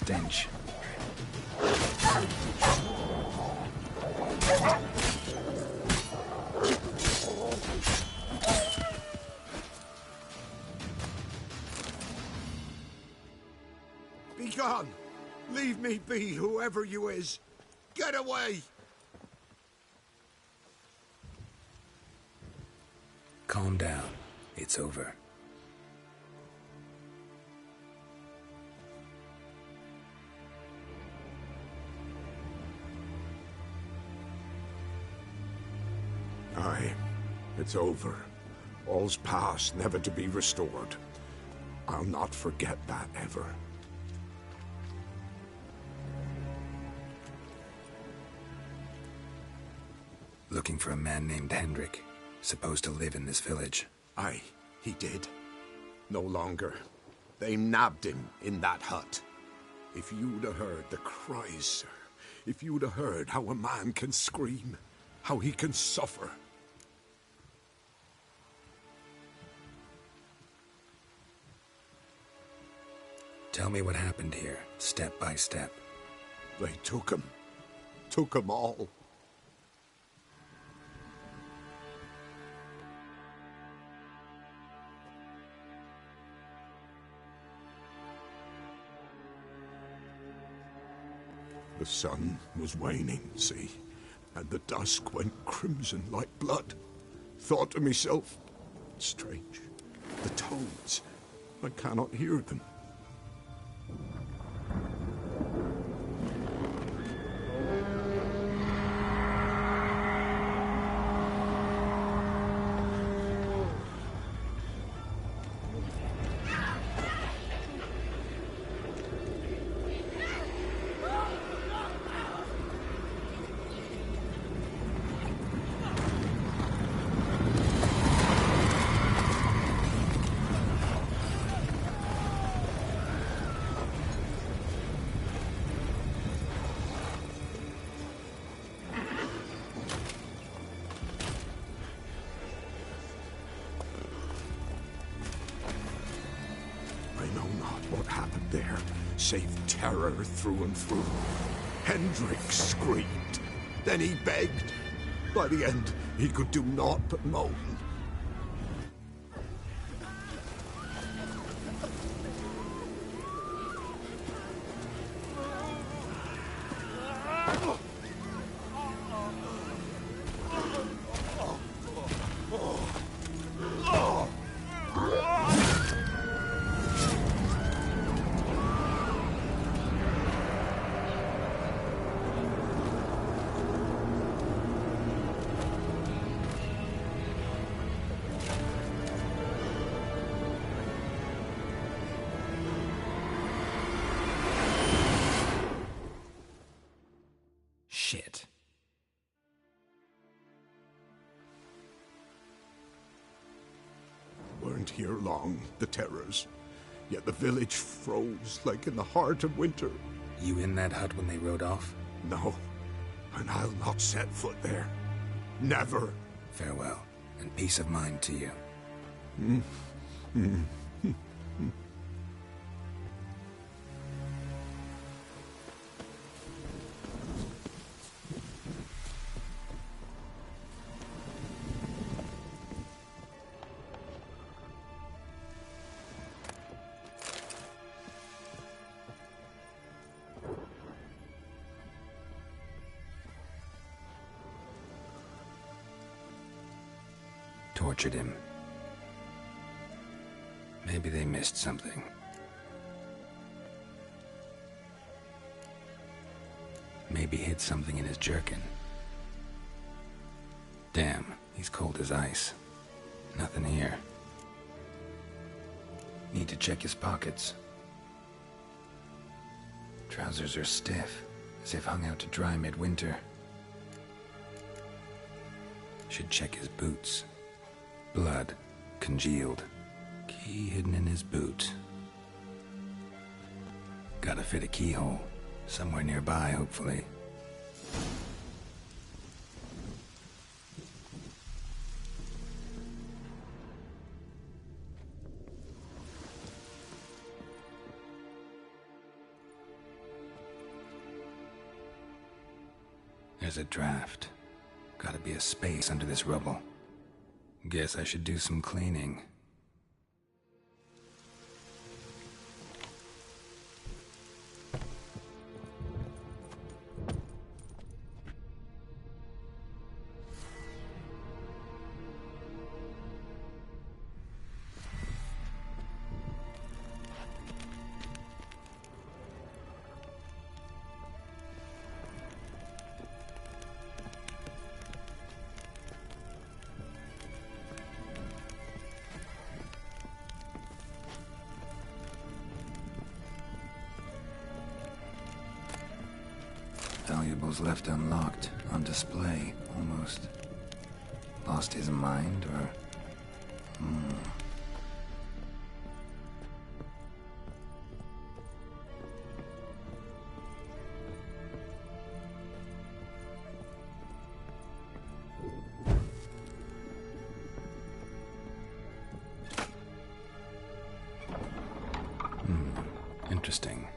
stench. Be gone! Leave me be, whoever you is! Get away! Calm down. It's over. Aye, it's over. All's past, never to be restored. I'll not forget that ever. Looking for a man named Hendrik, supposed to live in this village. Aye, he did. No longer. They nabbed him in that hut. If you'd have heard the cries, sir. If you'd have heard how a man can scream, how he can suffer. Tell me what happened here, step by step. They took him. Took him all. The sun was waning, see, and the dusk went crimson like blood. Thought to myself, strange, the toads, I cannot hear them. Save terror through and through. Hendrik screamed. Then he begged. By the end, he could do naught but moan. Shit. Weren't here long, the terrors. Yet the village froze like in the heart of winter. You in that hut when they rode off? No, and I'll not set foot there. Never. Farewell, and peace of mind to you. Tortured him. Maybe they missed something. Maybe hid something in his jerkin. Damn, he's cold as ice. Nothing here. Need to check his pockets. Trousers are stiff, as if hung out to dry midwinter. Should check his boots. Blood, congealed. Key hidden in his boot. Gotta fit a keyhole. Somewhere nearby, hopefully. There's a draft. Gotta be a space under this rubble. Guess I should do some cleaning. Valuables left unlocked, on display, almost. Lost his mind, or... Interesting.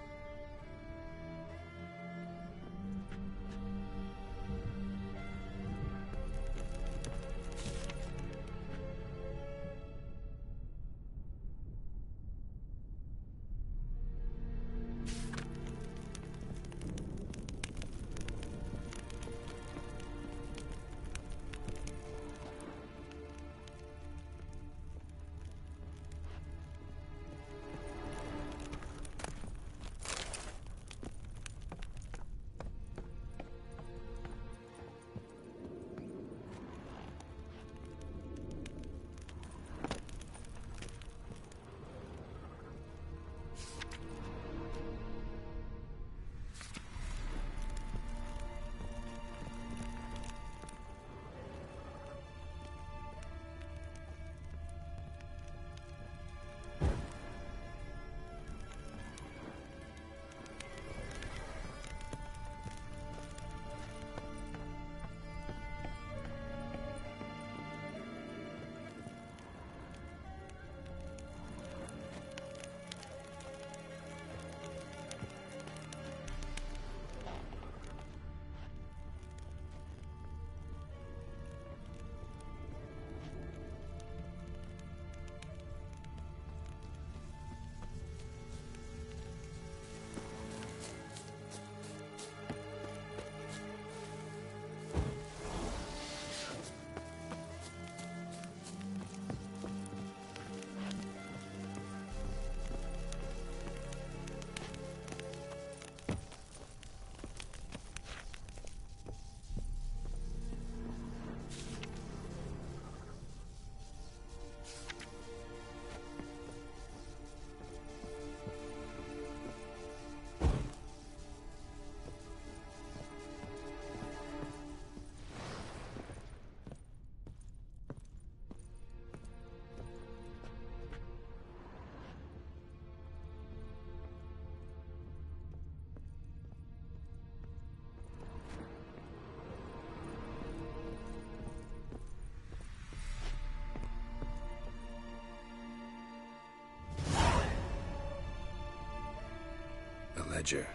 Ledger.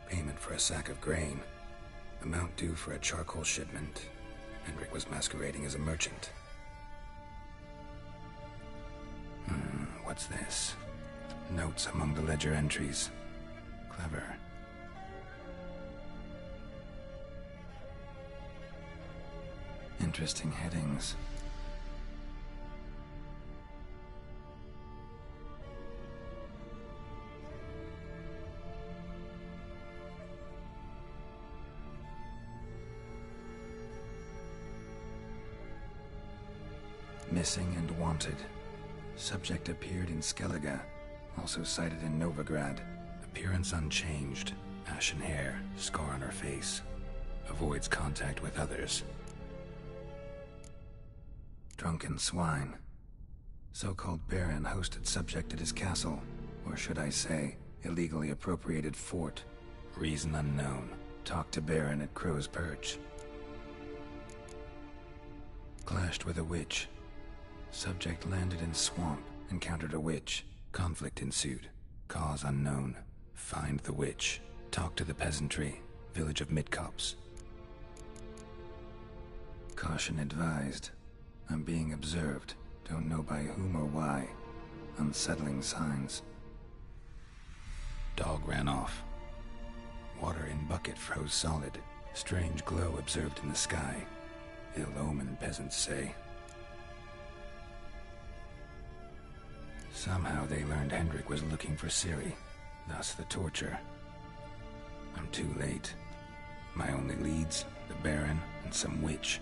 Payment for a sack of grain. Amount due for a charcoal shipment. Hendrik was masquerading as a merchant. What's this? Notes among the ledger entries. Clever. Interesting headings. Missing and wanted. Subject appeared in Skellige, also sighted in Novigrad. Appearance unchanged. Ashen hair, scar on her face. Avoids contact with others. Drunken swine. So-called baron hosted subject at his castle, or should I say, illegally appropriated fort. Reason unknown. Talked to baron at Crow's Perch. Clashed with a witch. Subject landed in swamp, encountered a witch. Conflict ensued. Cause unknown. Find the witch. Talk to the peasantry. Village of Midcopse. Caution advised. I'm being observed. Don't know by whom or why. Unsettling signs. Dog ran off. Water in bucket froze solid. Strange glow observed in the sky. Ill omen, peasants say. Somehow they learned Hendrik was looking for Ciri. Thus the torture. I'm too late. My only leads, the Baron and some witch.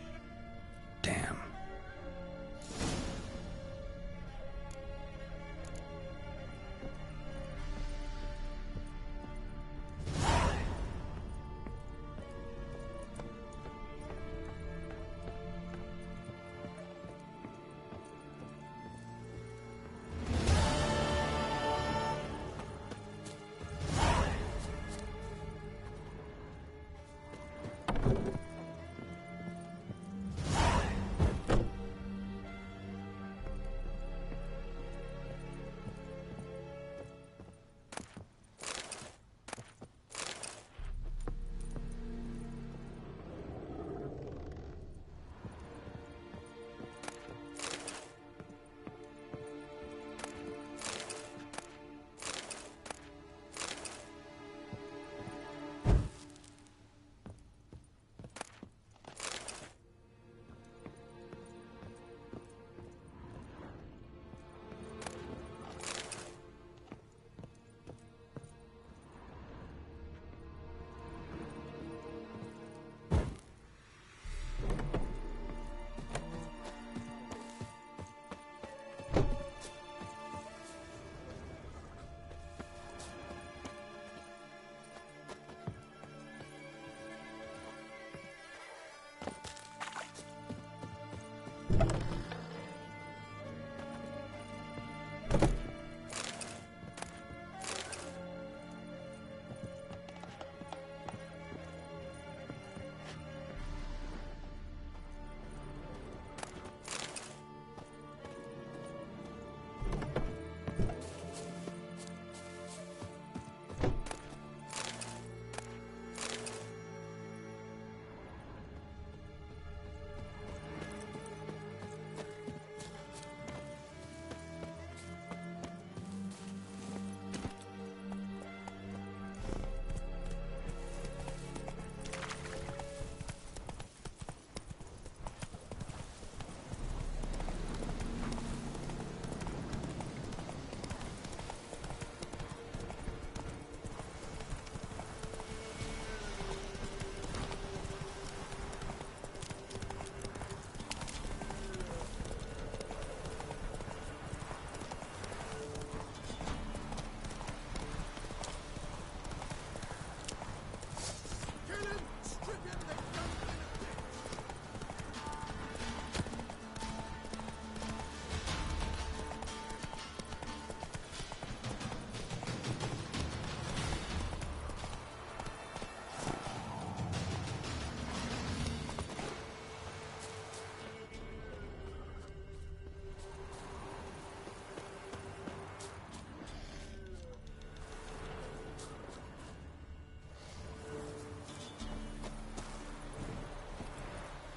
Damn.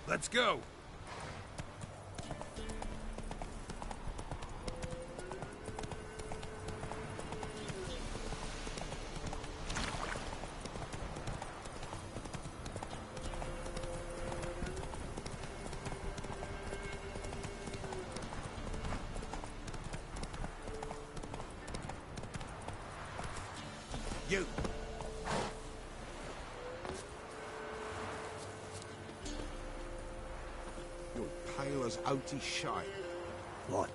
Let's go! You! You're pale as outy shine. What?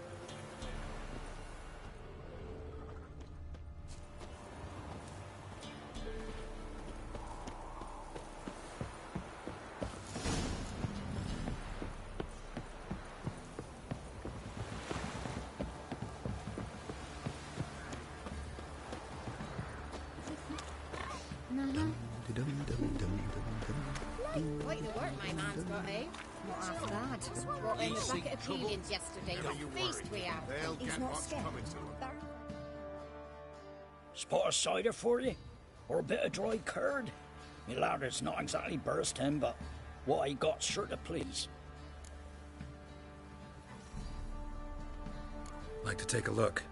Quite the work my man's got, eh? Not half bad. Brought in a bucket of peelings yesterday. What a feast we have. They'll He's get not what's scared. coming to them. Spot of cider for you? Or a bit of dry curd? Me lad, it's not exactly bursting, but what I got sure to please. Like to take a look.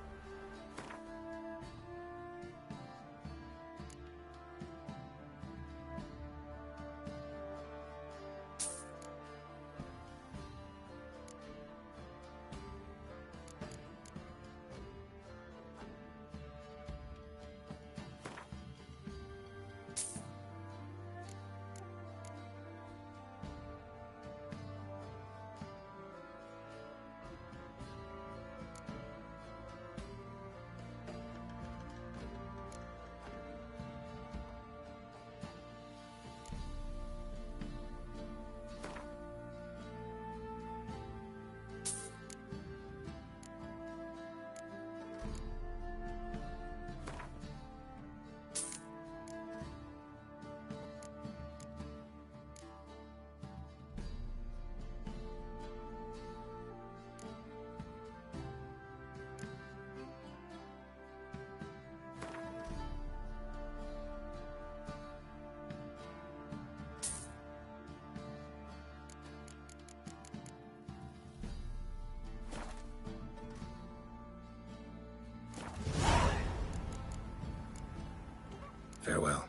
Farewell.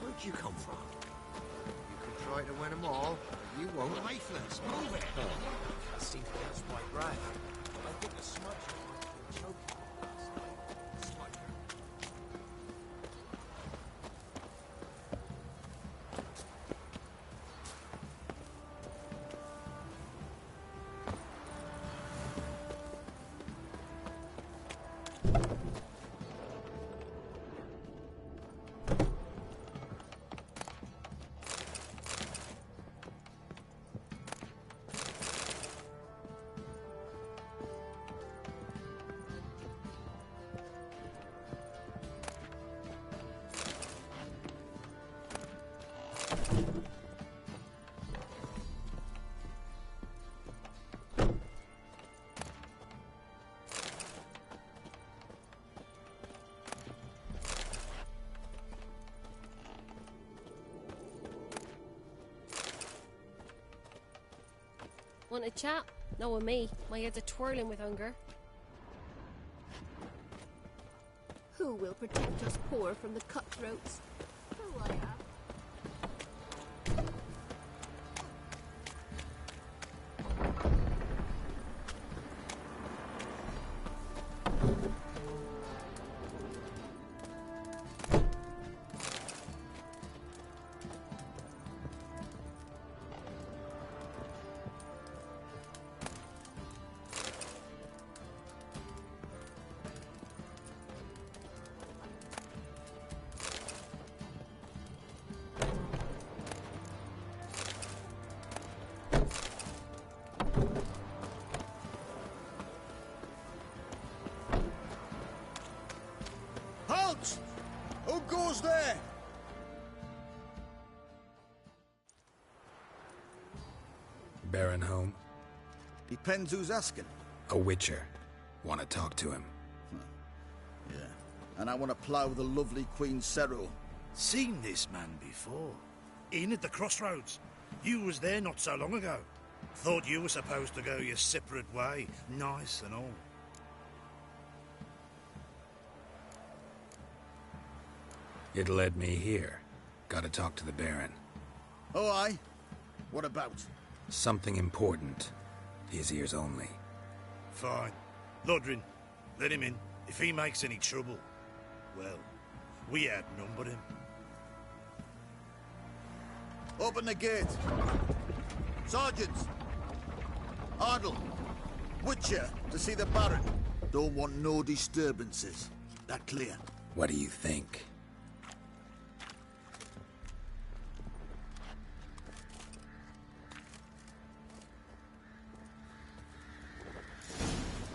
Where'd you come from? You can try to win them all, but you won't. Faithless, move it! I seem to get white right. I think the smudge might be choking. Want a chat? No, with me. My head's a twirling with hunger. Who will protect us poor from the cutthroats? Who I am. Halt! Who goes there? Baron home? Depends who's asking. A witcher. Want to talk to him. Yeah. And I want to plough the lovely Queen Cero. Seen this man before. In at the crossroads. You was there not so long ago. Thought you were supposed to go your separate way. Nice and all. It led me here. Gotta talk to the Baron. Oh, aye? What about? Something important. His ears only. Fine. Lodrin, let him in. If he makes any trouble, well, we outnumber him. Open the gate. Sergeants! Ardle! Witcher, to see the Baron. Don't want no disturbances. That clear? What do you think?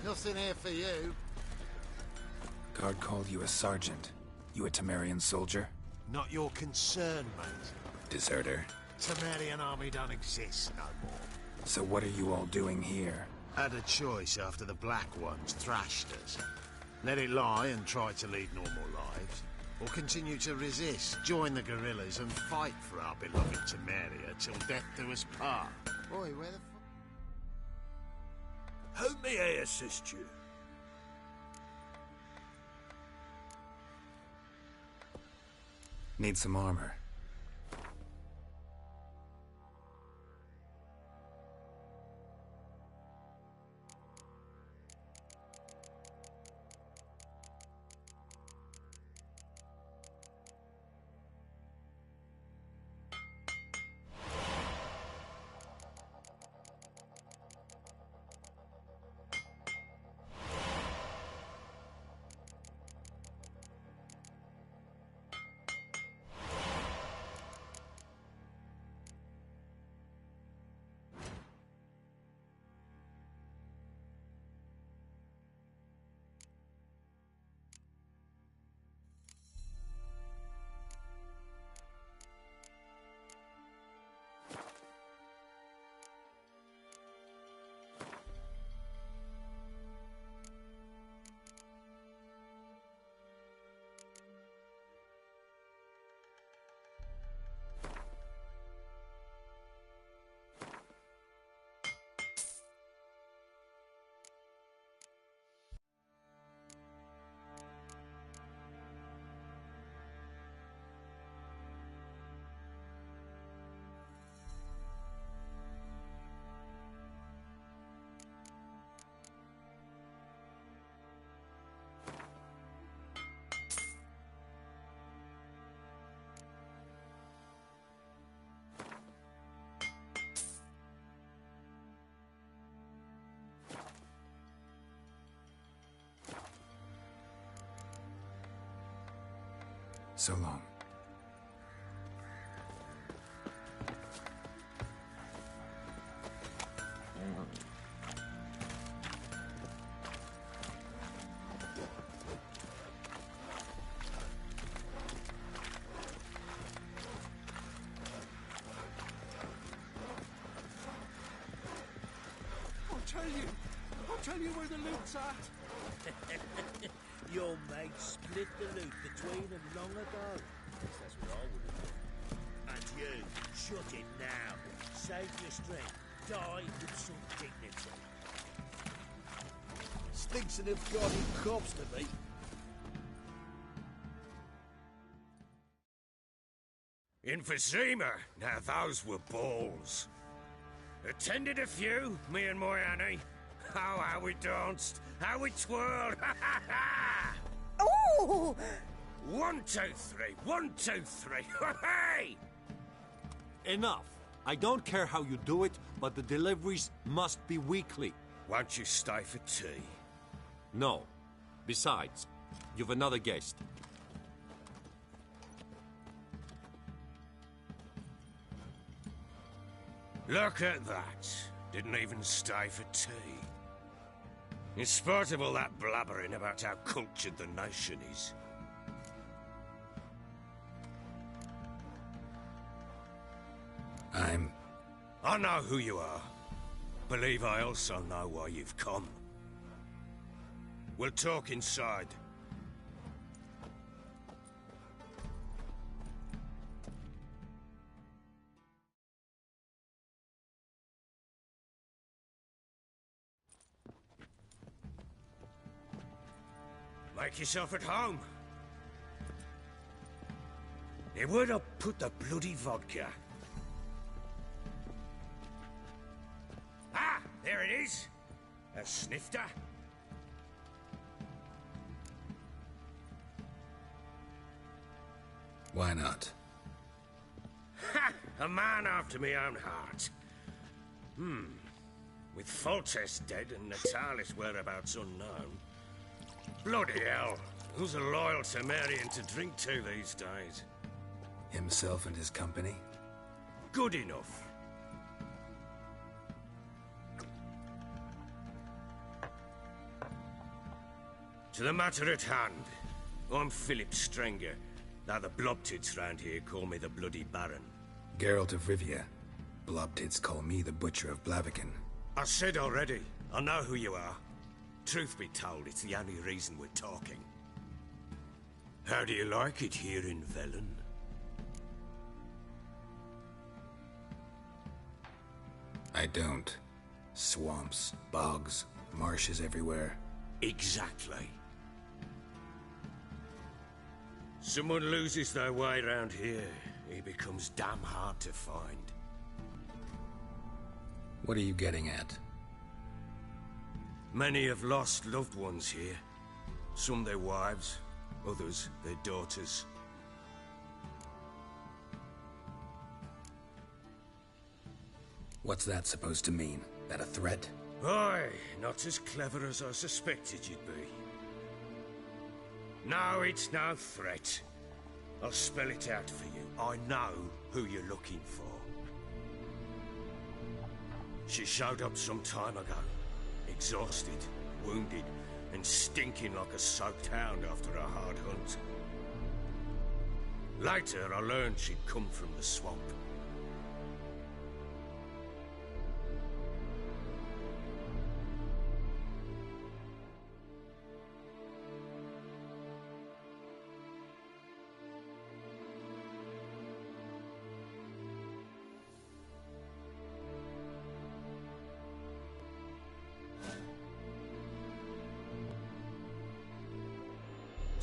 Nothing here for you. Guard called you a sergeant. You a Temerian soldier? Not your concern, mate. Deserter. Temerian army don't exist no more. So what are you all doing here? Had a choice after the Black Ones thrashed us. Let it lie and try to lead normal lives. Or continue to resist, join the guerrillas and fight for our beloved Temeria till death do us part. Boy, where the fuck... How may I assist you? Need some armor. So long. I'll tell you where the loot's at. Your mate split the loot between them long ago. That's what I would have done. And you, shut it now. Save your strength. Die with some dignity. Stinks of a goddamn corpse to me. Emphysema. Now those were balls. Attended a few, me and my Annie. Oh, how we danced, how we twirled. Ooh! 1, 2, 3, 1, 2, 3. Hey! Enough. I don't care how you do it, but the deliveries must be weekly. Won't you stay for tea? No. Besides, you've another guest. Look at that. Didn't even stay for tea. In spite of all that blabbering about how cultured the nation is. I know who you are. Believe I also know why you've come. We'll talk inside. Make yourself at home. Now, where'd I put the bloody vodka? Ah, there it is. A snifter. Why not? Ha! A man after my own heart. With Foltest dead and Natalis' whereabouts unknown. Bloody hell. Who's loyal to marrying to drink to these days? Himself and his company? Good enough. To the matter at hand. I'm Philip Strenger. Now the blobtits round here call me the Bloody Baron. Geralt of Rivia. Blobtits call me the Butcher of Blaviken. I said already, I know who you are. Truth be told, it's the only reason we're talking. How do you like it here in Velen? I don't. Swamps, bogs, Marshes everywhere. Exactly. Someone loses their way around here, he becomes damn hard to find. What are you getting at? Many have lost loved ones here. Some their wives, others their daughters. What's that supposed to mean? That a threat? Aye, not as clever as I suspected you'd be. No, it's no threat. I'll spell it out for you. I know who you're looking for. She showed up some time ago. Exhausted, wounded, and stinking like a soaked hound after a hard hunt. Later, I learned she'd come from the swamp.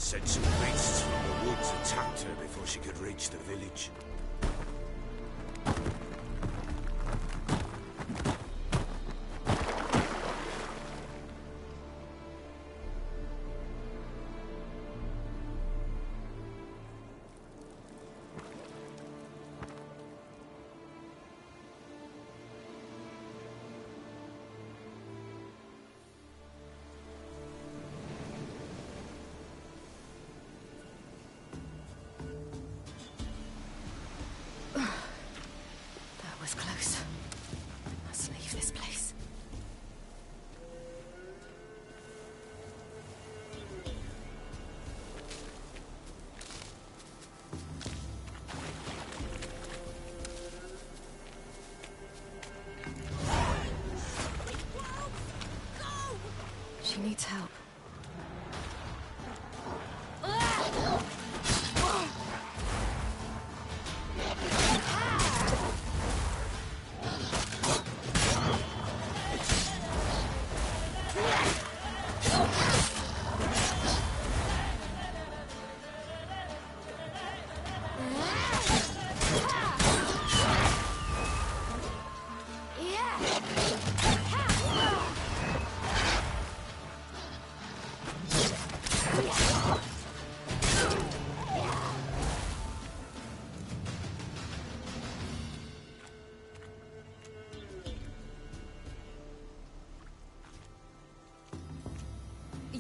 Said some beasts from the woods attacked her before she could reach the village. Close. Must leave this place. She needs help.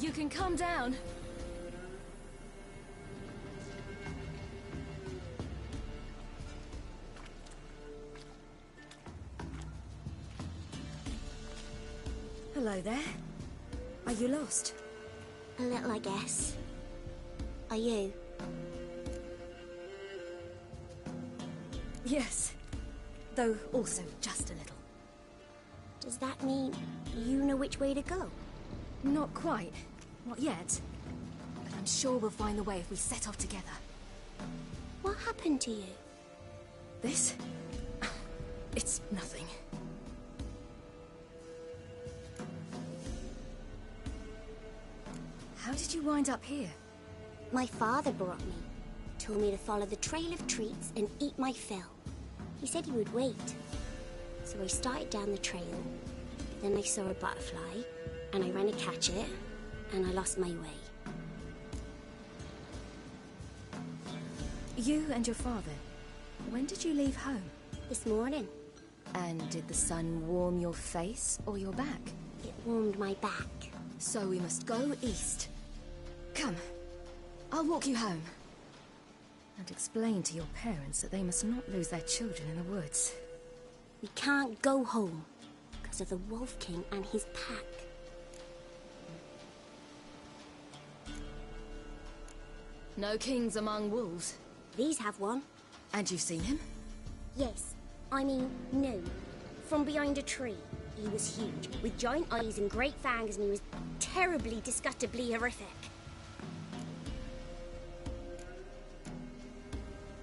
You can calm down. Hello there. Are you lost? A little, I guess. Are you? Yes. Though also just a little. Does that mean you know which way to go? Not quite. Not yet. But I'm sure we'll find the way if we set off together. What happened to you? This? It's nothing. How did you wind up here? My father brought me. Told me to follow the trail of treats and eat my fill. He said he would wait. So I started down the trail. Then I saw a butterfly, and I ran to catch it, and I lost my way. You and your father, when did you leave home? This morning. And did the sun warm your face or your back? It warmed my back. So we must go east. Come, I'll walk you home. And explain to your parents that they must not lose their children in the woods. We can't go home because of the Wolf King and his pack. No kings among wolves. These have one. And you've seen him? Yes. I mean, no. From behind a tree. He was huge, with giant eyes and great fangs, and he was terribly, disgustingly horrific.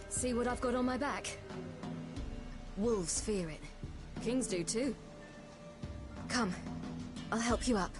See what I've got on my back? Wolves fear it. Kings do too. Come, I'll help you up.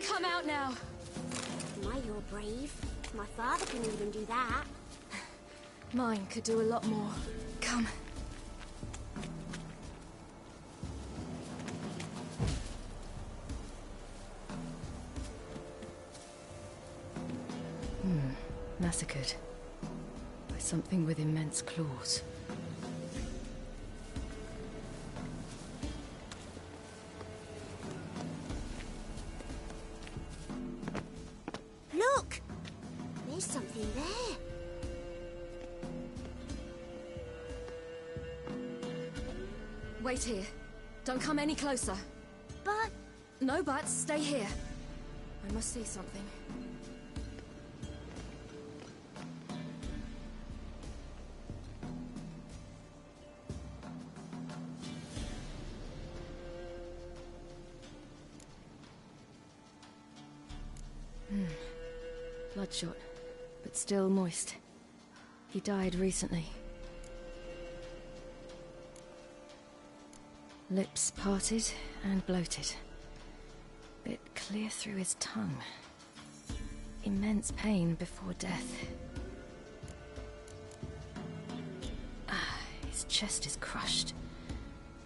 Come out now. My, you're brave. My father can even do that. Mine could do a lot more. Come. Massacred by something with immense claws. Look! There's something there. Wait here. Don't come any closer. But... No buts. Stay here. I must see something. Bloodshot, but still moist. He died recently. Lips parted and bloated. Bit clear through his tongue. Immense pain before death. His chest is crushed.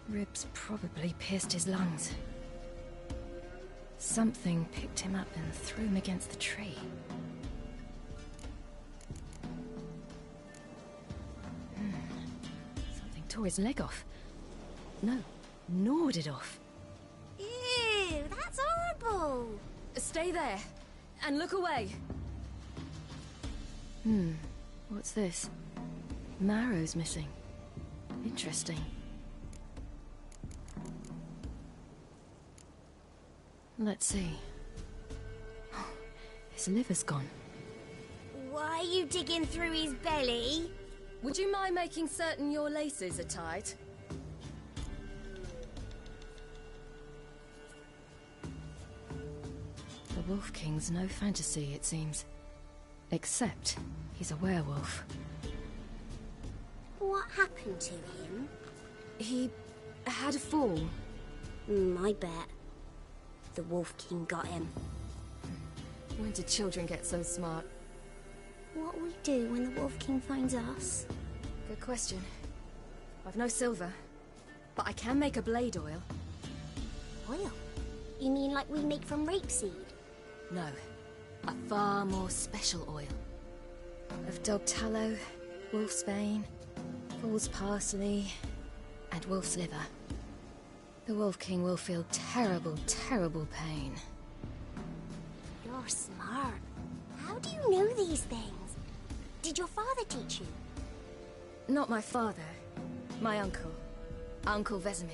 Ribs probably pierced his lungs. Something picked him up and threw him against the tree. Something tore his leg off. No, gnawed it off. Ew, that's horrible! Stay there, and look away. What's this? Marrow's missing. Interesting. Let's see. His liver's gone. Why are you digging through his belly? Would you mind making certain your laces are tied? The Wolf King's no fantasy, it seems. Except he's a werewolf. What happened to him? He had a fall. I bet. The Wolf King got him. When did children get so smart? What'll we do when the Wolf King finds us? Good question. I've no silver, but I can make a blade oil. Oil? You mean like we make from rapeseed? No, a far more special oil. Of dog tallow, wolf's bane, fool's parsley, and wolf's liver. The Wolf King will feel terrible, terrible pain. You're smart. How do you know these things? Did your father teach you? Not my father. My uncle. Uncle Vesemir.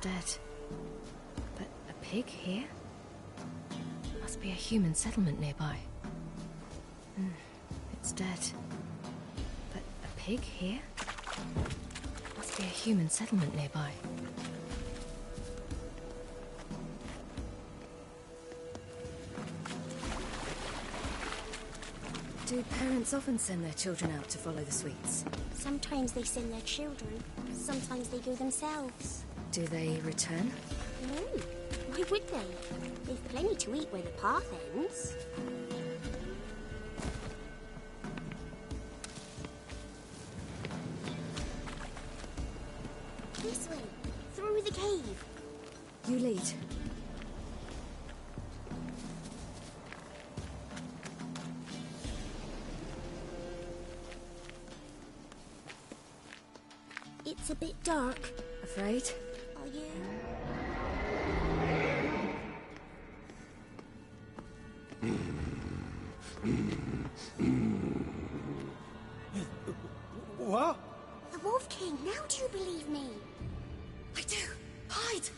dead. But a pig here? Must be a human settlement nearby. It's dead. But a pig here? Must be a human settlement nearby. Do parents often send their children out to follow the sweets? Sometimes they send their children, sometimes they go themselves. Do they return? No, why would they? They've plenty to eat where the path ends. This way, through the cave. You lead. It's a bit dark. Afraid? Are you? What? The Wolf King, now do you believe me? I do. Hide!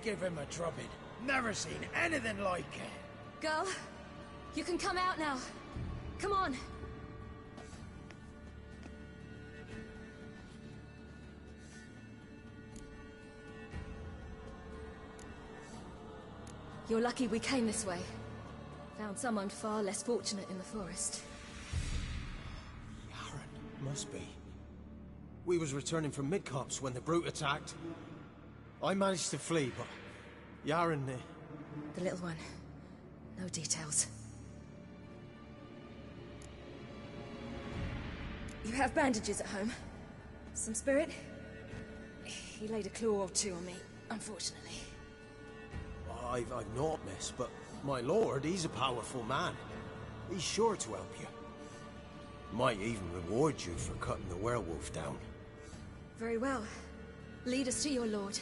Give him a drubbing. Never seen anything like it. Girl, you can come out now. Come on. You're lucky we came this way. Found someone far less fortunate in the forest. Yaron, must be. We was returning from Midcops when the brute attacked. I managed to flee, but Yaron... The little one. No details. You have bandages at home? Some spirit? He laid a claw or two on me, unfortunately. I've not, miss, but my lord, he's a powerful man. He's sure to help you. Might even reward you for cutting the werewolf down. Very well. Lead us to your lord.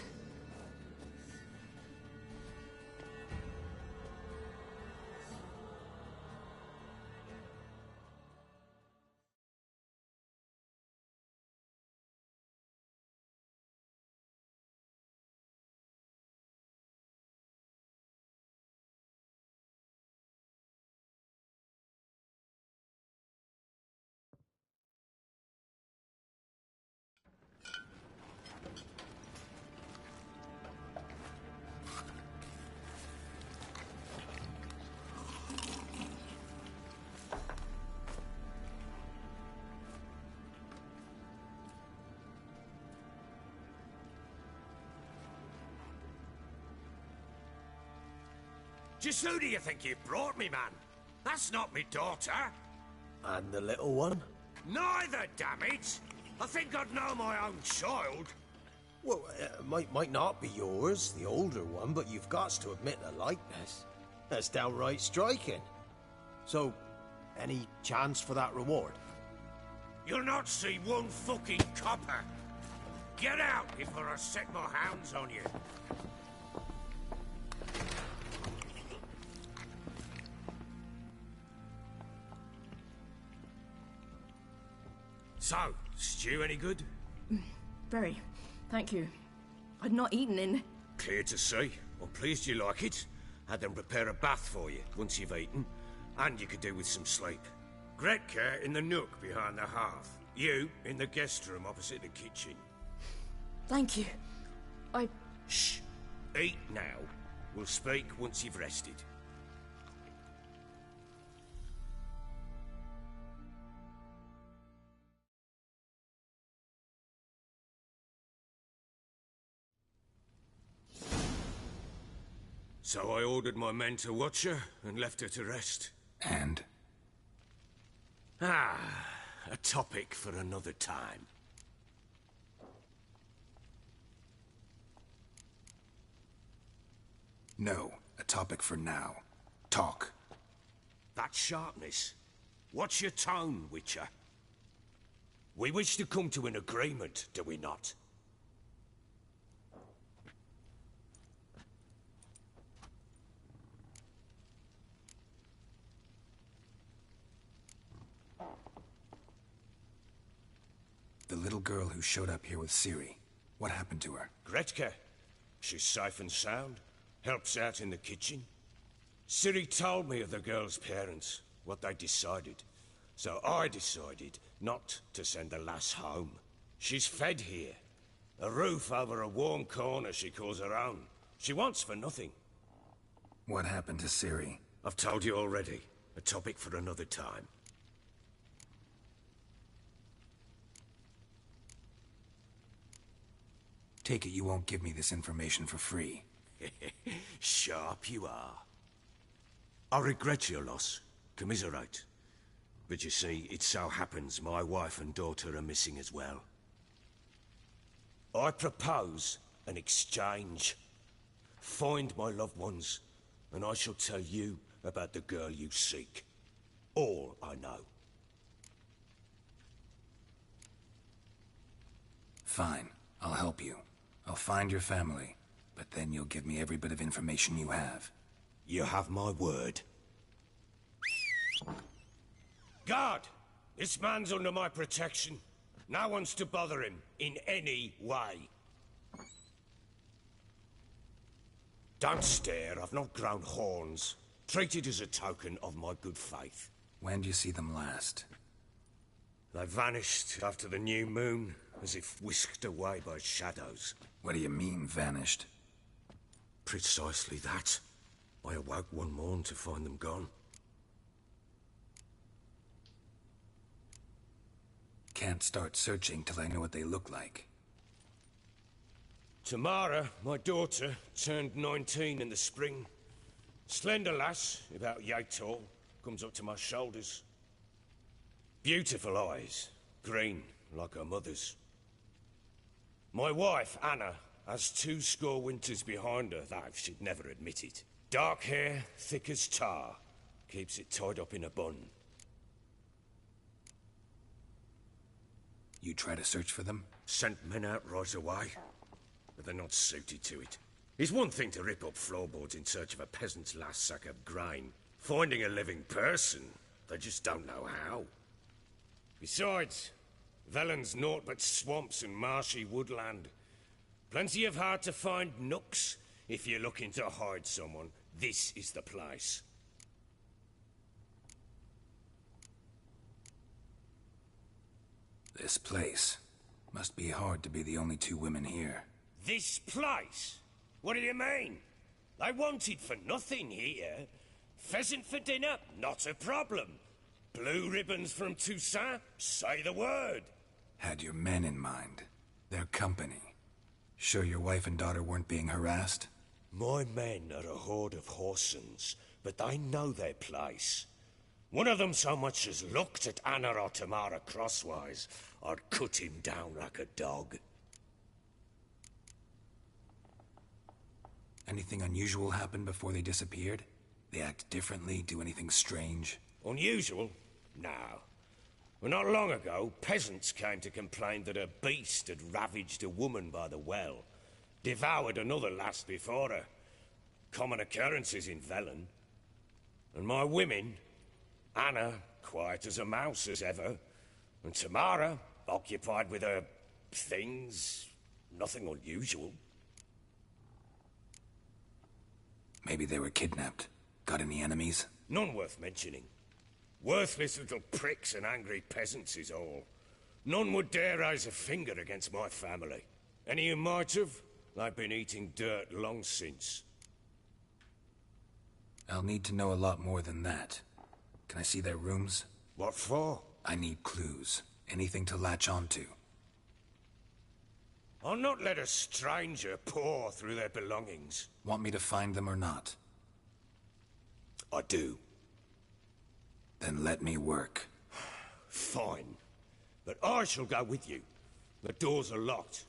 Just who do you think you brought me, man? That's not me daughter. And the little one? Neither, damn it! I think I'd know my own child. Well, might not be yours, the older one, but you've got to admit the likeness. That's downright striking. So, any chance for that reward? You'll not see one fucking copper. Get out before I set my hounds on you. So, stew any good? Very. Thank you. I'd not eaten in... Clear to see. I'm pleased you like it. Had them prepare a bath for you once you've eaten. And you could do with some sleep. Gretka in the nook behind the hearth. You in the guest room opposite the kitchen. Thank you. Shh. Eat now. We'll speak once you've rested. So I ordered my men to watch her and left her to rest. And? A topic for another time. No, a topic for now. Talk. That sharpness. What's your tone, Witcher? We wish to come to an agreement, do we not? The little girl who showed up here with Ciri. What happened to her? Gretka. She's safe and sound. Helps out in the kitchen. Ciri told me of the girl's parents, what they decided. So I decided not to send the lass home. She's fed here. A roof over a warm corner she calls her own. She wants for nothing. What happened to Ciri? I've told you already. A topic for another time. Take it you won't give me this information for free. Sharp you are. I regret your loss. Commiserate. But you see, it so happens my wife and daughter are missing as well. I propose an exchange. Find my loved ones, and I shall tell you about the girl you seek. All I know. Fine. I'll help you. I'll find your family, but then you'll give me every bit of information you have. You have my word. Guard! This man's under my protection. No one's to bother him in any way. Don't stare, I've not grown horns. Treat it as a token of my good faith. When do you see them last? They vanished after the new moon, as if whisked away by shadows. What do you mean, vanished? Precisely that. I awoke one morn to find them gone. Can't start searching till I know what they look like. Tamara, my daughter, turned 19 in the spring. Slender lass, about yay tall, comes up to my shoulders. Beautiful eyes, green, like her mother's. My wife, Anna, has 20 winters behind her, though she'd never admit it. Dark hair, thick as tar, keeps it tied up in a bun. You try to search for them? Sent men out right away, but they're not suited to it. It's one thing to rip up floorboards in search of a peasant's last sack of grain. Finding a living person, they just don't know how. Besides, Velen's naught but swamps and marshy woodland. Plenty of hard-to-find nooks. If you're looking to hide someone, this is the place. This place. Must be hard to be the only 2 women here. This place? What do you mean? They wanted for nothing here. Pheasant for dinner? Not a problem. Blue ribbons from Toussaint? Say the word. Had your men in mind. Their company. Sure your wife and daughter weren't being harassed? My men are a horde of whoresons, but they know their place. One of them so much as looked at Anna or Tamara crosswise, I'd cut him down like a dog. Anything unusual happen before they disappeared? They act differently, do anything strange? Unusual? No. Well, not long ago, peasants came to complain that a beast had ravaged a woman by the well. Devoured another lass before her. Common occurrences in Velen. And my women, Anna, quiet as a mouse as ever, and Tamara, occupied with her things, nothing unusual. Maybe they were kidnapped. Got any enemies? None worth mentioning. Worthless little pricks and angry peasants is all. None would dare raise a finger against my family. Any who might have, they've been eating dirt long since. I'll need to know a lot more than that. Can I see their rooms? What for? I need clues. Anything to latch onto. I'll not let a stranger pore through their belongings. Want me to find them or not? I do. Then let me work. Fine. But I shall go with you. The doors are locked.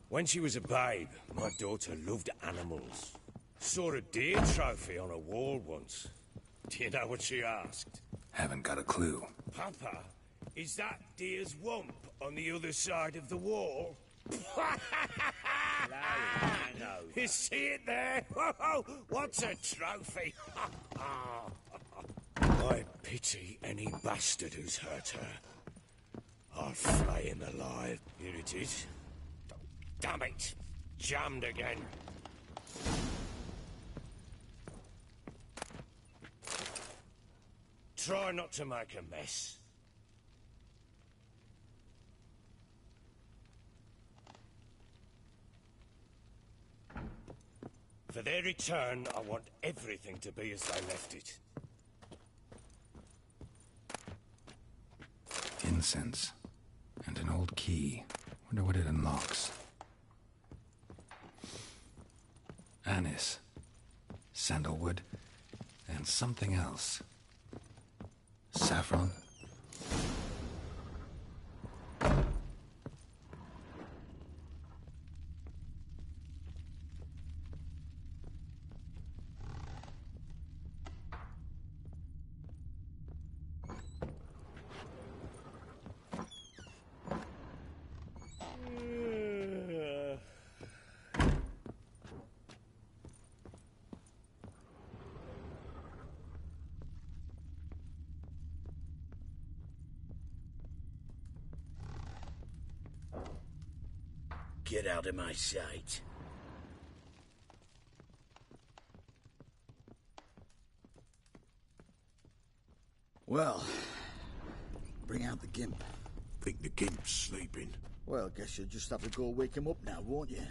When she was a babe, my daughter loved animals. Saw a deer trophy on a wall once. Do you know what she asked? Haven't got a clue. Papa, is that deer's wump on the other side of the wall? You see it there? Whoa, what's a trophy? I pity any bastard who's hurt her. I'll flay him alive. Here it is. Damn it! Jammed again. Try not to make a mess. For their return, I want everything to be as they left it. Incense. And an old key. Wonder what it unlocks. Anise, sandalwood, and something else. Saffron. Get out of my sight. Well, bring out the gimp. Think the gimp's sleeping. Well, guess you'll just have to go wake him up now, won't you?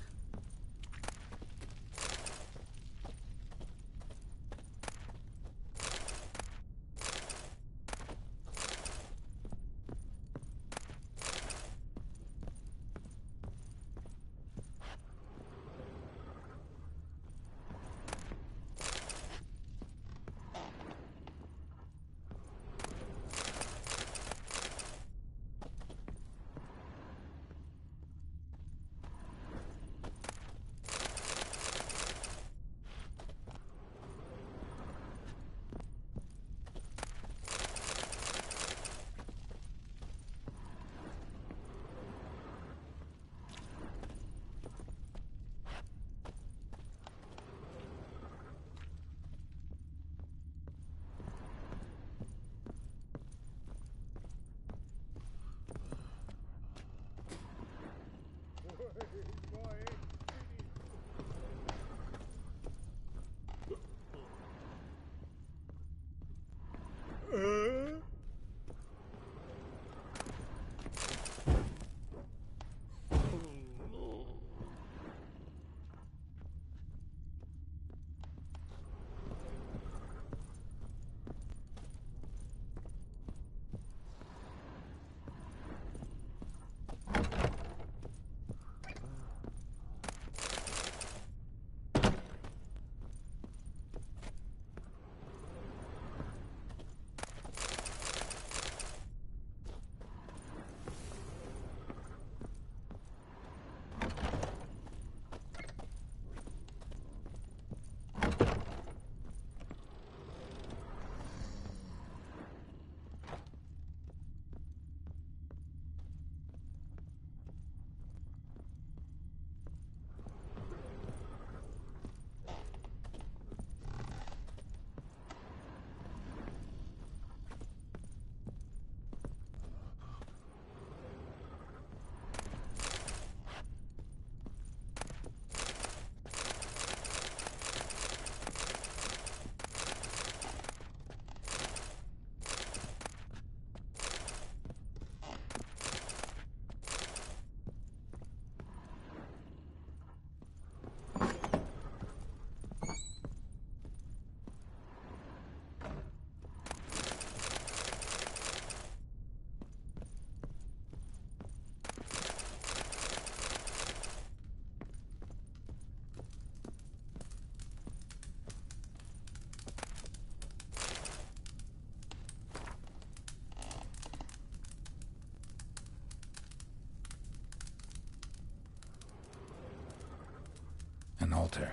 An altar.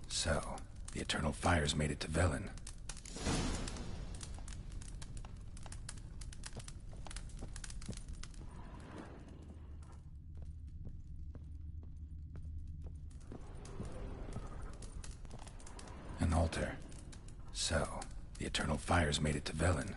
So, the eternal fires made it to Velen. An altar. So, the eternal fires made it to Velen.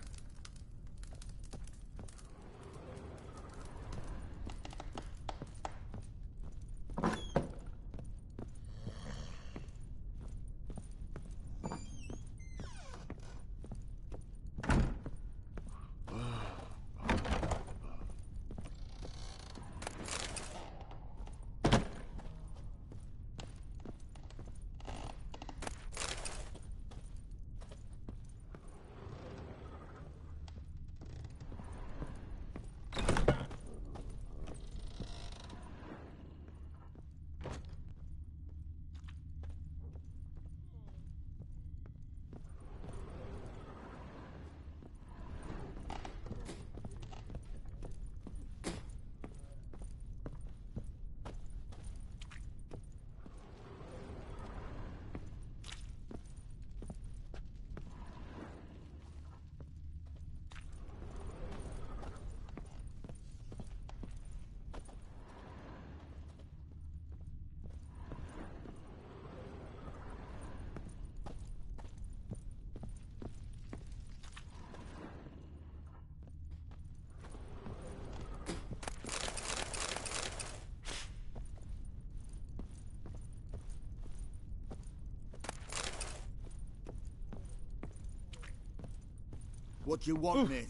What do you want, mate?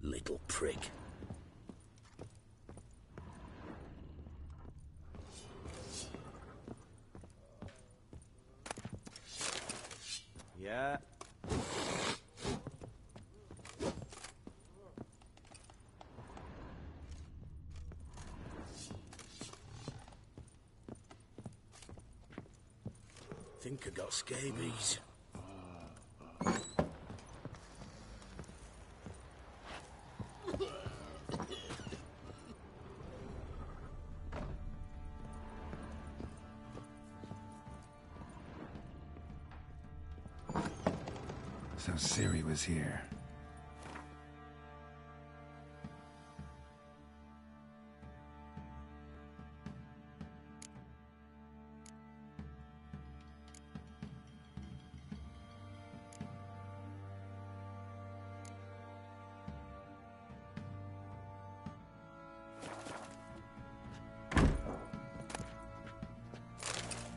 Little prick. Yeah. Think I got scabies. So Ciri was here.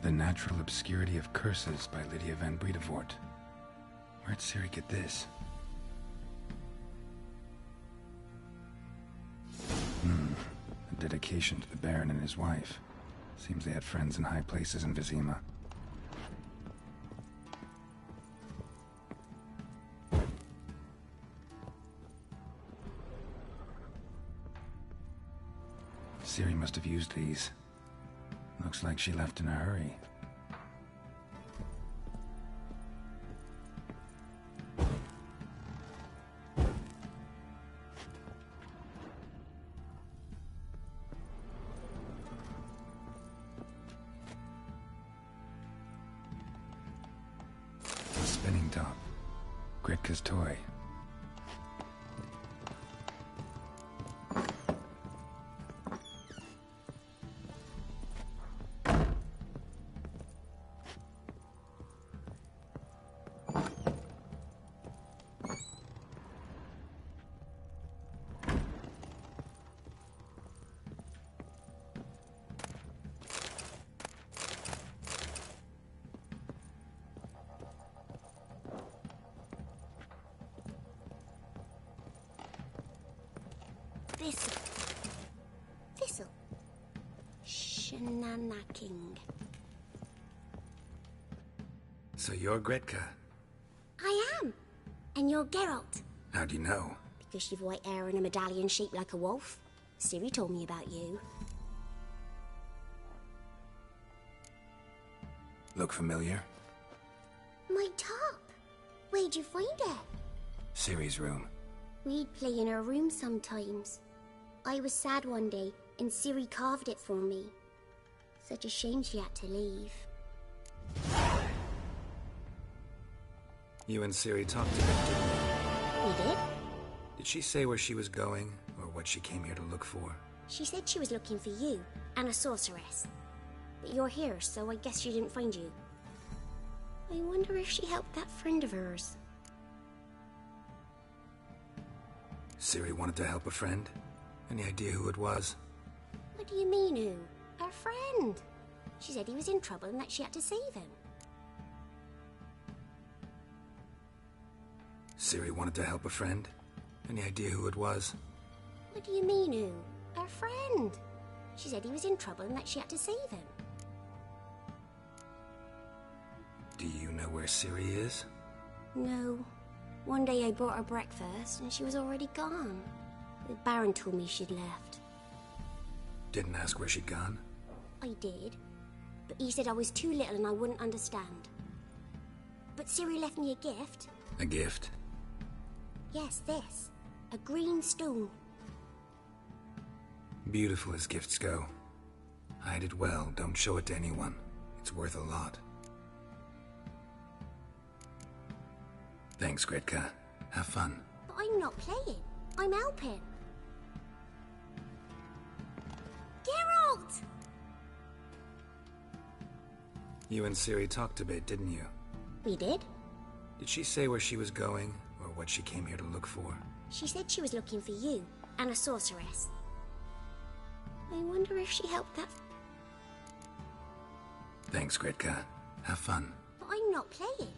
The Natural Obscurity of Curses by Lydia van Bredevoort. Where'd Ciri get this? A dedication to the Baron and his wife. Seems they had friends in high places in Vizima. Ciri must have used these. Looks like she left in a hurry. A spinning top. Gretka's toy. Thistle. Shenanacking. So you're Gretka? I am. And you're Geralt. How do you know? Because you've white hair and a medallion shaped like a wolf. Ciri told me about you. Look familiar? My top! Where'd you find it? Ciri's room. We'd play in her room sometimes. I was sad one day, and Ciri carved it for me. Such a shame she had to leave. You and Ciri talked a bit, didn't you? We did? Did she say where she was going, or what she came here to look for? She said she was looking for you, and a sorceress. But you're here, so I guess she didn't find you. I wonder if she helped that friend of hers. Ciri wanted to help a friend? Any idea who it was? What do you mean, who? Her friend. She said he was in trouble and that she had to save him. Ciri wanted to help a friend? Any idea who it was? What do you mean, who? Her friend. She said he was in trouble and that she had to save him. Do you know where Ciri is? No. One day I brought her breakfast and she was already gone. The Baron told me she'd left. Didn't ask where she'd gone? I did. But he said I was too little and I wouldn't understand. But Ciri left me a gift. A gift? Yes, this. A green stone. Beautiful as gifts go. Hide it well, don't show it to anyone. It's worth a lot. Thanks, Gretka. Have fun. But I'm not playing. I'm helping. Geralt! You and Ciri talked a bit, didn't you? We did. Did she say where she was going, or what she came here to look for? She said she was looking for you, and a sorceress. I wonder if she helped that... Thanks, Gretka. Have fun. But I'm not playing.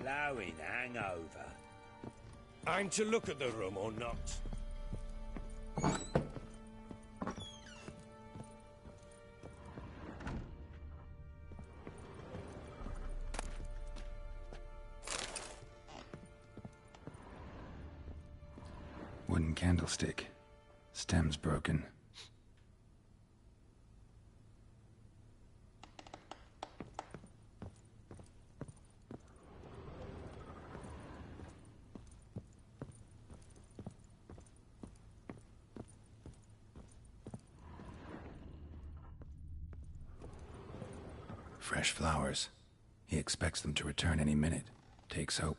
Ploughing hangover. I'm to look at the room or not? Wooden candlestick. Stem's broken. Fresh flowers. He expects them to return any minute. Takes hope.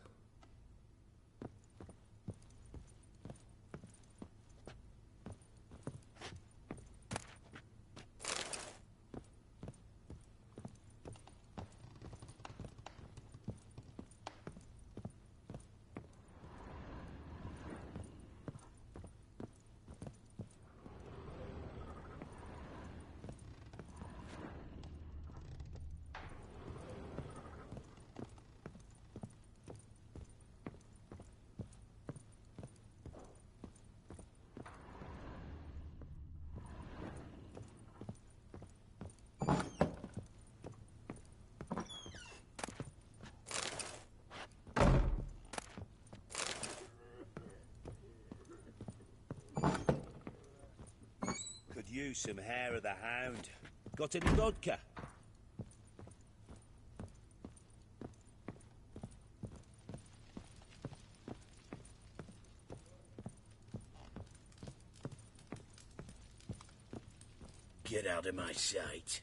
Use some hair of the hound. Got any vodka? Get out of my sight.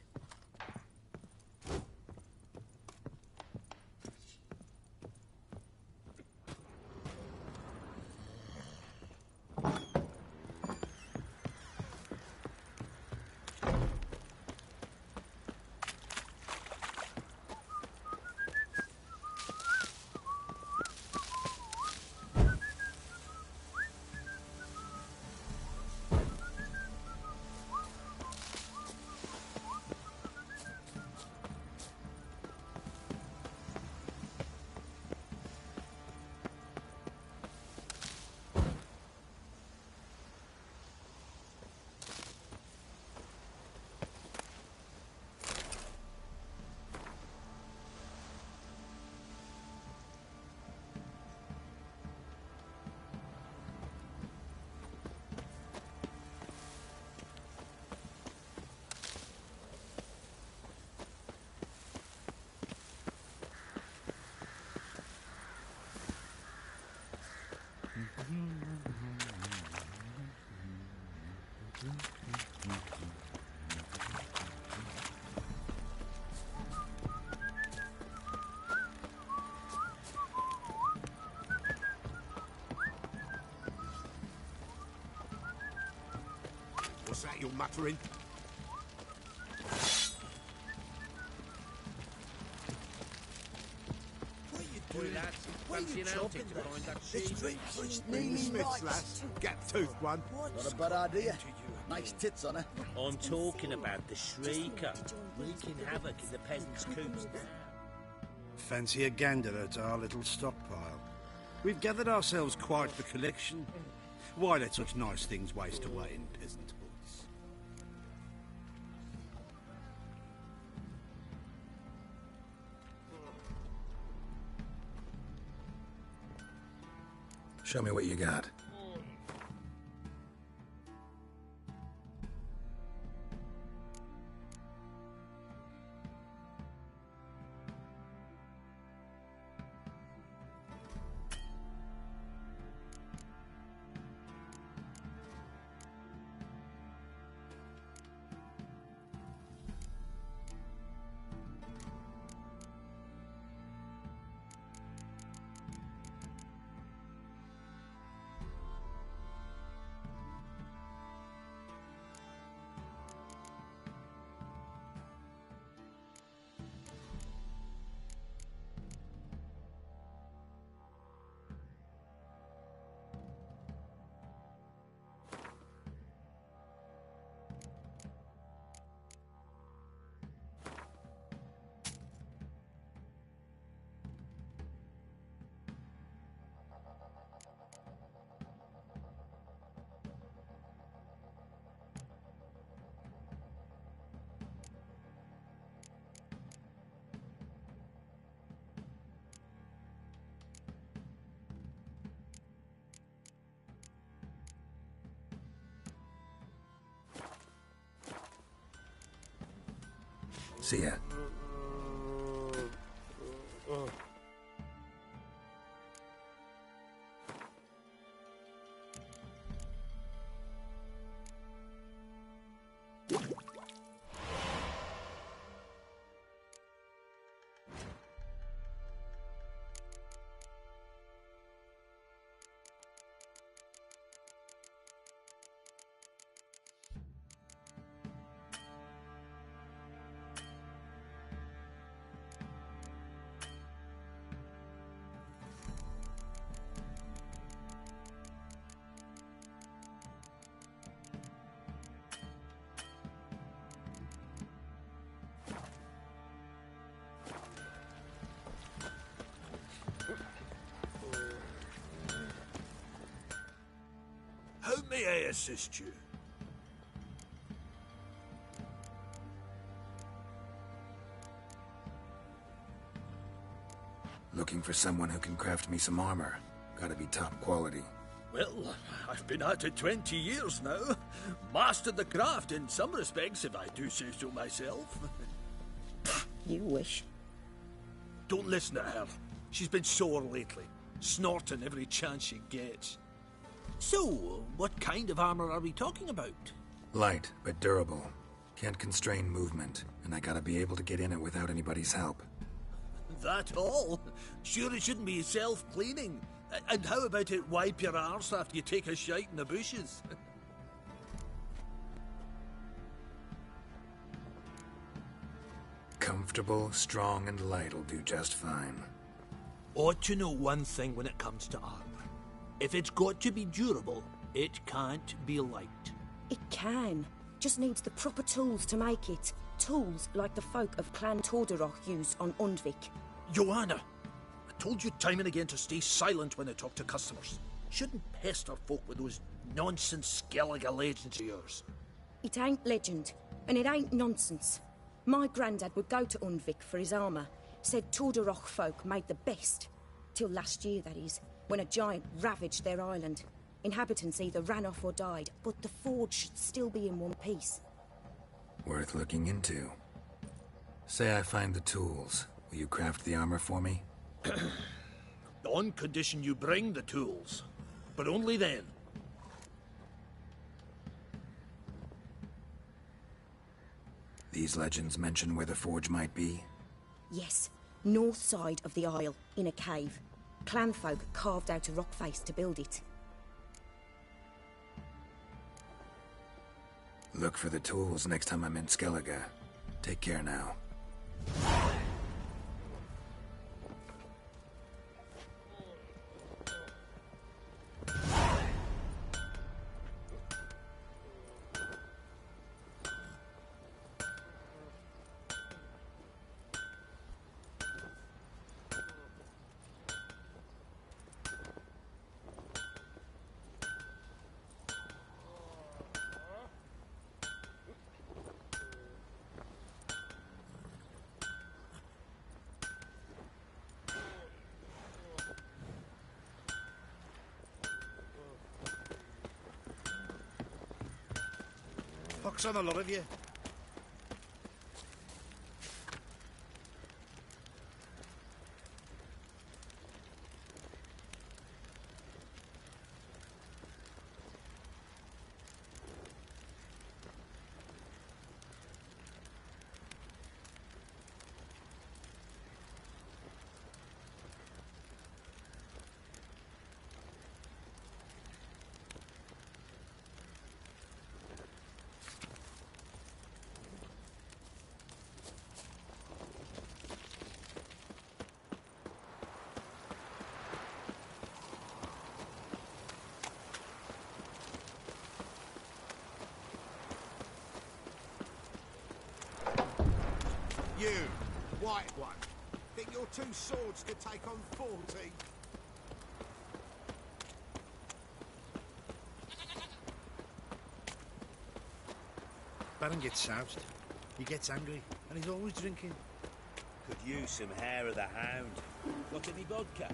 What's that you're muttering? Smith's lass. Get toothed one. Not a bad idea. Nice tits on her. I'm talking about the Shrieker, wreaking havoc in the peasants' coops now. Fancy a gander at our little stockpile. We've gathered ourselves quite the collection. Why let such nice things waste away in peasant hoods? Show me what you got. See ya. How may I assist you? Looking for someone who can craft me some armor. Gotta be top quality. Well, I've been at it 20 years now. Mastered the craft in some respects, if I do say so myself. You wish. Don't listen to her. She's been sore lately, snorting every chance she gets. So, what kind of armor are we talking about? Light, but durable. Can't constrain movement, and I gotta be able to get in it without anybody's help. That all? Sure it shouldn't be self-cleaning. And how about it wipe your arse after you take a shite in the bushes? Comfortable, strong, and light'll do just fine. Ought to know one thing when it comes to armor. If it's got to be durable, it can't be light. It can. Just needs the proper tools to make it. Tools like the folk of Clan Torderoch use on Undvik. Joanna, I told you time and again to stay silent when I talk to customers. Shouldn't pester folk with those nonsense Skellige legends of yours. It ain't legend, and it ain't nonsense. My granddad would go to Undvik for his armour. Said Torderoch folk made the best. Till last year, that is, when a giant ravaged their island. Inhabitants either ran off or died, but the forge should still be in one piece. Worth looking into. Say I find the tools. Will you craft the armor for me? On condition you bring the tools. but only then. These legends mention where the forge might be? Yes, north side of the Isle, in a cave. Clanfolk carved out a rock face to build it. Look for the tools next time I'm in Skellige. Take care now. Pox on the lot of you. You, white one, think your 2 swords could take on 40? Baron gets soused. He gets angry, and he's always drinking. Could use some hair of the hound. Got any vodka?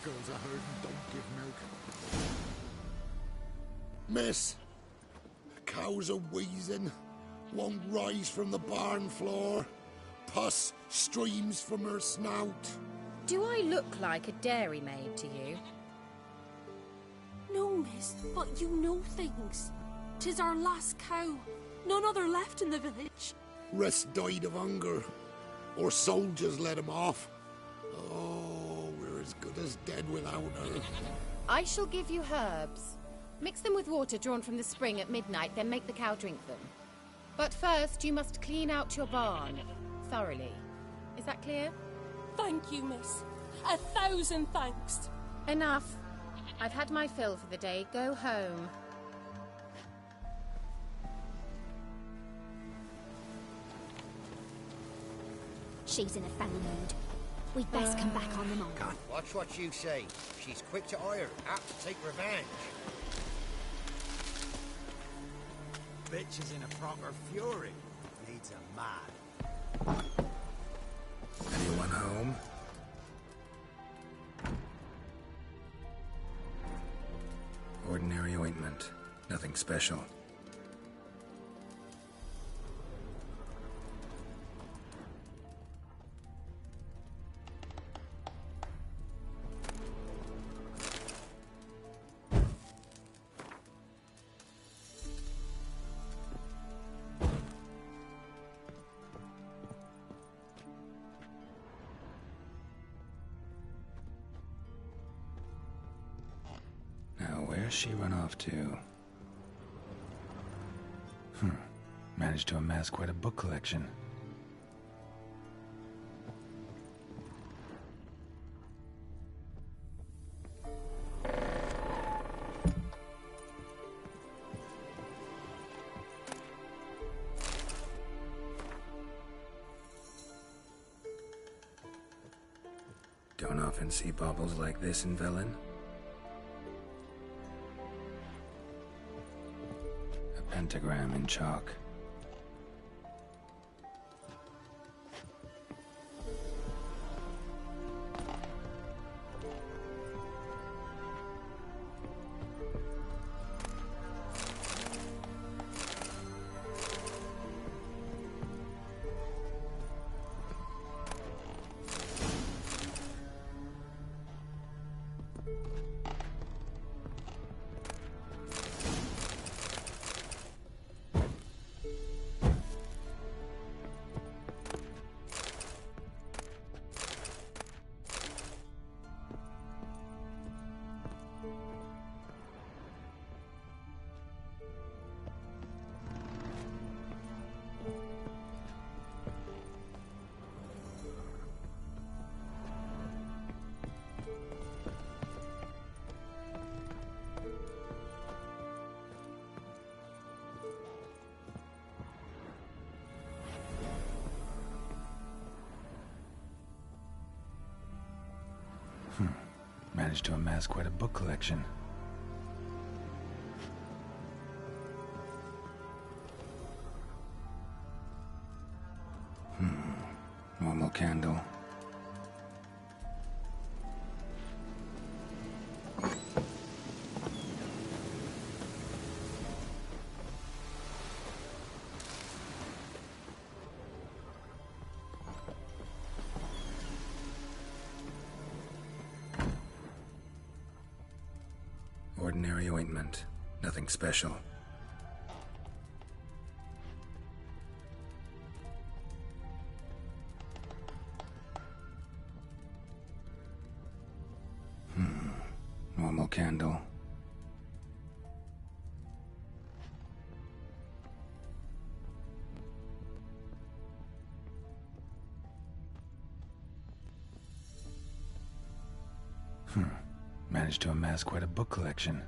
Girls are herding, don't give milk. Miss, cows are wheezing, won't rise from the barn floor. Pus streams from her snout. Do I look like a dairymaid to you? No, miss, but you know things. 'Tis our last cow. None other left in the village. Rest died of hunger, or soldiers let him off. Oh, we're as good as dead without her. I shall give you herbs. Mix them with water drawn from the spring at midnight, then make the cow drink them. But first, you must clean out your barn thoroughly. Is that clear? Thank you, miss. 1,000 thanks. Enough. I've had my fill for the day. Go home. She's in a funny mood. We'd best come back on the morrow. Watch what you say. She's quick to ire, apt to take revenge. Bitch is in a proper fury. Needs a man. Anyone home? Nothing special. Where's she run off to? Managed to amass quite a book collection. Don't often see baubles like this in Velen. Pentagram in chalk. Managed to amass quite a book collection. Normal candle. Ordinary ointment. Nothing special. Normal candle. Managed to amass quite a book collection.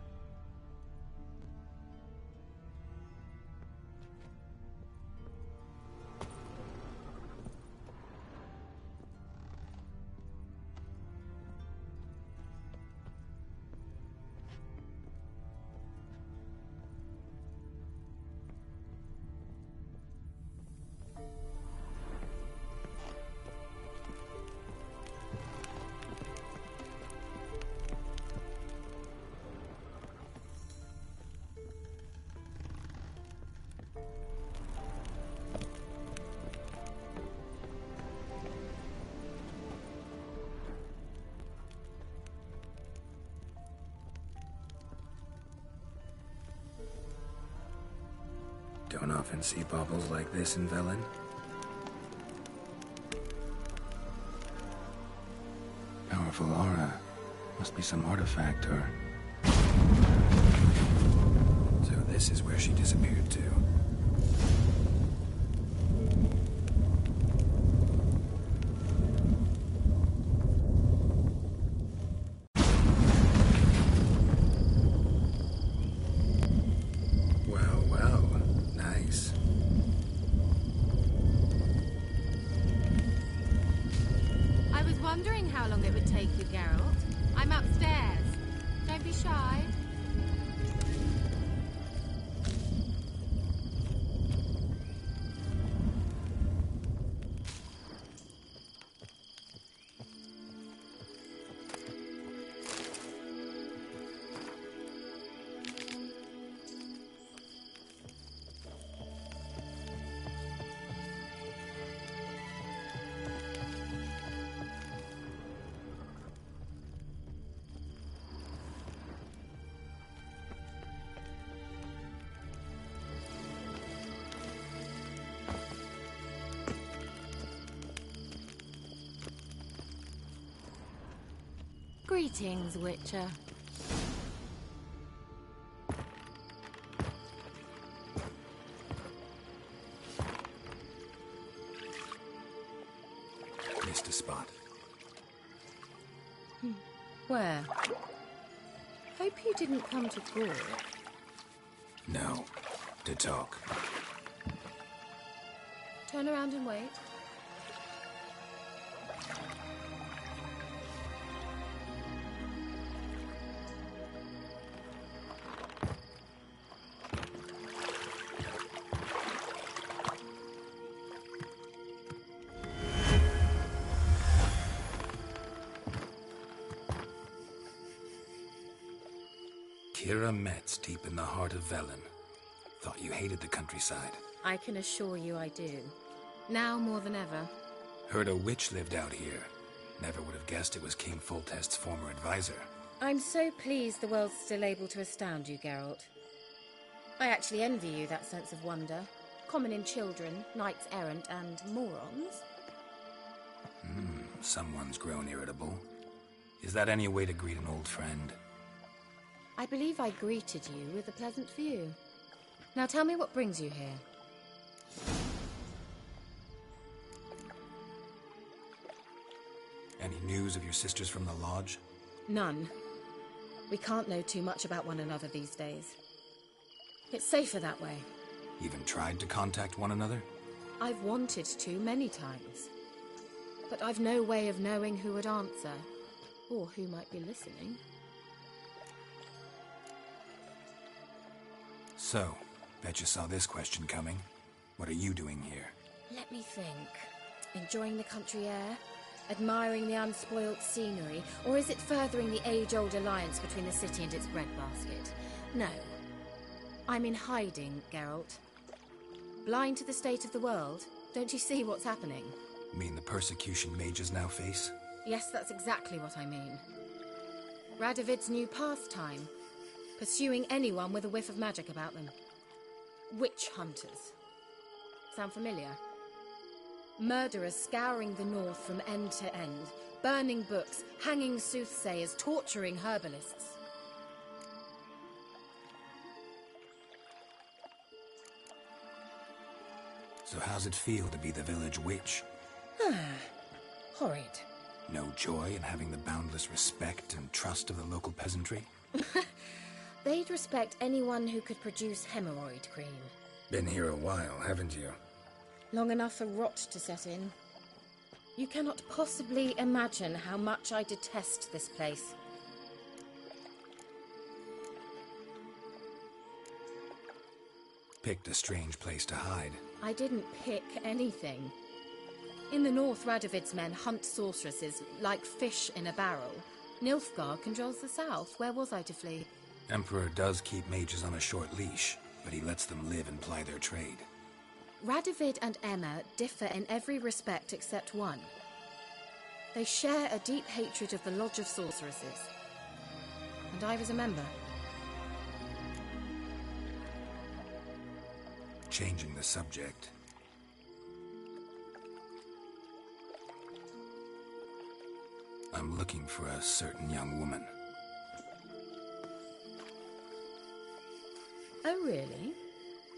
Don't often see baubles like this in Velen. Powerful aura. Must be some artifact or... So this is where she disappeared to. Wondering how long it would take you, Geralt. I'm upstairs. Don't be shy. Greetings, Witcher. Missed a spot. Where? Hope you didn't come to court. No. To talk. Turn around and wait. Kira Metz, deep in the heart of Velen. Thought you hated the countryside. I can assure you I do. Now more than ever. Heard a witch lived out here. Never would have guessed it was King Foltest's former advisor. I'm so pleased the world's still able to astound you, Geralt. I actually envy you that sense of wonder. Common in children, knights errant, and morons. Someone's grown irritable. Is that any way to greet an old friend? I believe I greeted you with a pleasant view. Now tell me what brings you here. Any news of your sisters from the lodge? None. We can't know too much about one another these days. It's safer that way. Even tried to contact one another? I've wanted to many times. But I've no way of knowing who would answer, or who might be listening. So, bet you saw this question coming. What are you doing here? Let me think. Enjoying the country air? Admiring the unspoilt scenery? Or is it furthering the age-old alliance between the city and its breadbasket? No. I'm in hiding, Geralt. Blind to the state of the world? Don't you see what's happening? Mean the persecution mages now face? Yes, that's exactly what I mean. Radovid's new pastime. Pursuing anyone with a whiff of magic about them. Witch hunters. Sound familiar? Murderers scouring the north from end to end, burning books, hanging soothsayers, torturing herbalists. So how's it feel to be the village witch? Horrid. No joy in having the boundless respect and trust of the local peasantry? They'd respect anyone who could produce hemorrhoid cream. Been here a while, haven't you? Long enough for rot to set in. You cannot possibly imagine how much I detest this place. Picked a strange place to hide. I didn't pick anything. In the north, Radovid's men hunt sorceresses like fish in a barrel. Nilfgaard controls the south. Where was I to flee? Emperor does keep mages on a short leash, but he lets them live and ply their trade. Radovid and Emma differ in every respect except one. They share a deep hatred of the Lodge of Sorceresses. And I was a member. Changing the subject. I'm looking for a certain young woman. Oh, really?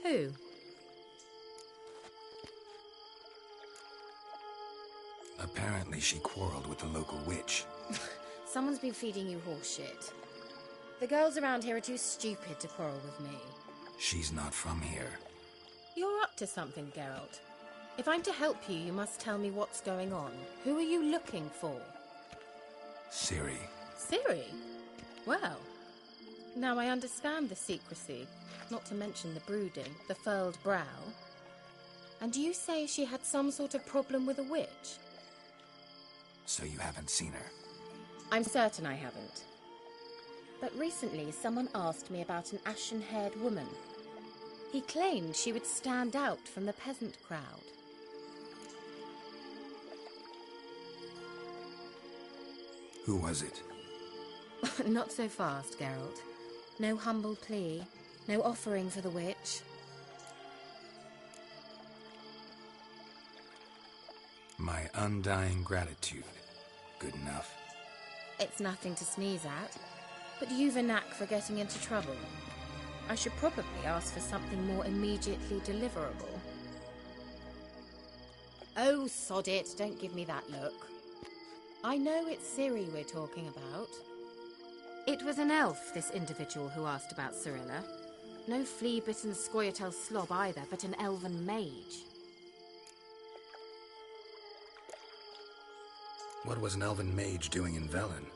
Who? Apparently she quarreled with the local witch. Someone's been feeding you horse shit. The girls around here are too stupid to quarrel with me. She's not from here. You're up to something, Geralt. If I'm to help you, you must tell me what's going on. Who are you looking for? Ciri. Ciri? Well, now I understand the secrecy, not to mention the brooding, the furled brow. And you say she had some sort of problem with a witch? So you haven't seen her? I'm certain I haven't. But recently someone asked me about an ashen-haired woman. He claimed she would stand out from the peasant crowd. Who was it? Not so fast, Geralt. No humble plea, no offering for the witch. My undying gratitude. Good enough. It's nothing to sneeze at, but you've a knack for getting into trouble. I should probably ask for something more immediately deliverable. Oh, sod it, don't give me that look. I know it's Ciri we're talking about. It was an elf, this individual who asked about Cirilla. No flea-bitten Scoia'tael slob either, but an elven mage. What was an elven mage doing in Velen?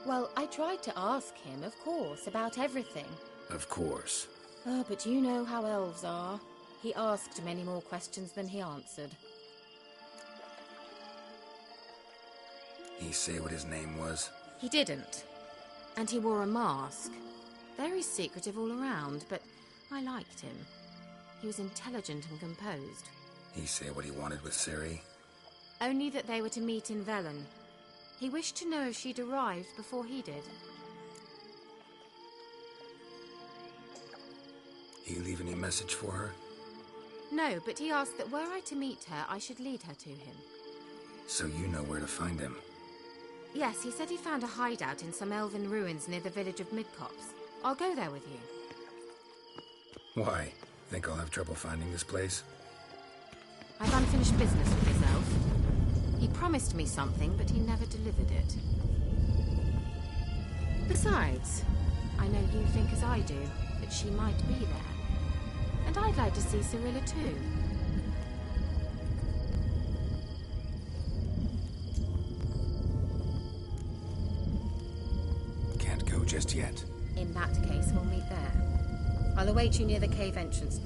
Well, I tried to ask him, of course, about everything. Of course. Oh, but you know how elves are. He asked many more questions than he answered. He say what his name was? He didn't. And he wore a mask. Very secretive all around, but I liked him. He was intelligent and composed. He say what he wanted with Ciri? Only that they were to meet in Velen. He wished to know if she'd arrived before he did. He leave any message for her? No, but he asked that were I to meet her, I should lead her to him. So you know where to find him? Yes, he said he found a hideout in some elven ruins near the village of Midcopse. I'll go there with you. Why? Think I'll have trouble finding this place? I've unfinished business with this elf. He promised me something, but he never delivered it. Besides, I know you think as I do, that she might be there. And I'd like to see Cirilla too. Can't go just yet. In that case, we'll meet there. I'll await you near the cave entrance.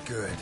Good.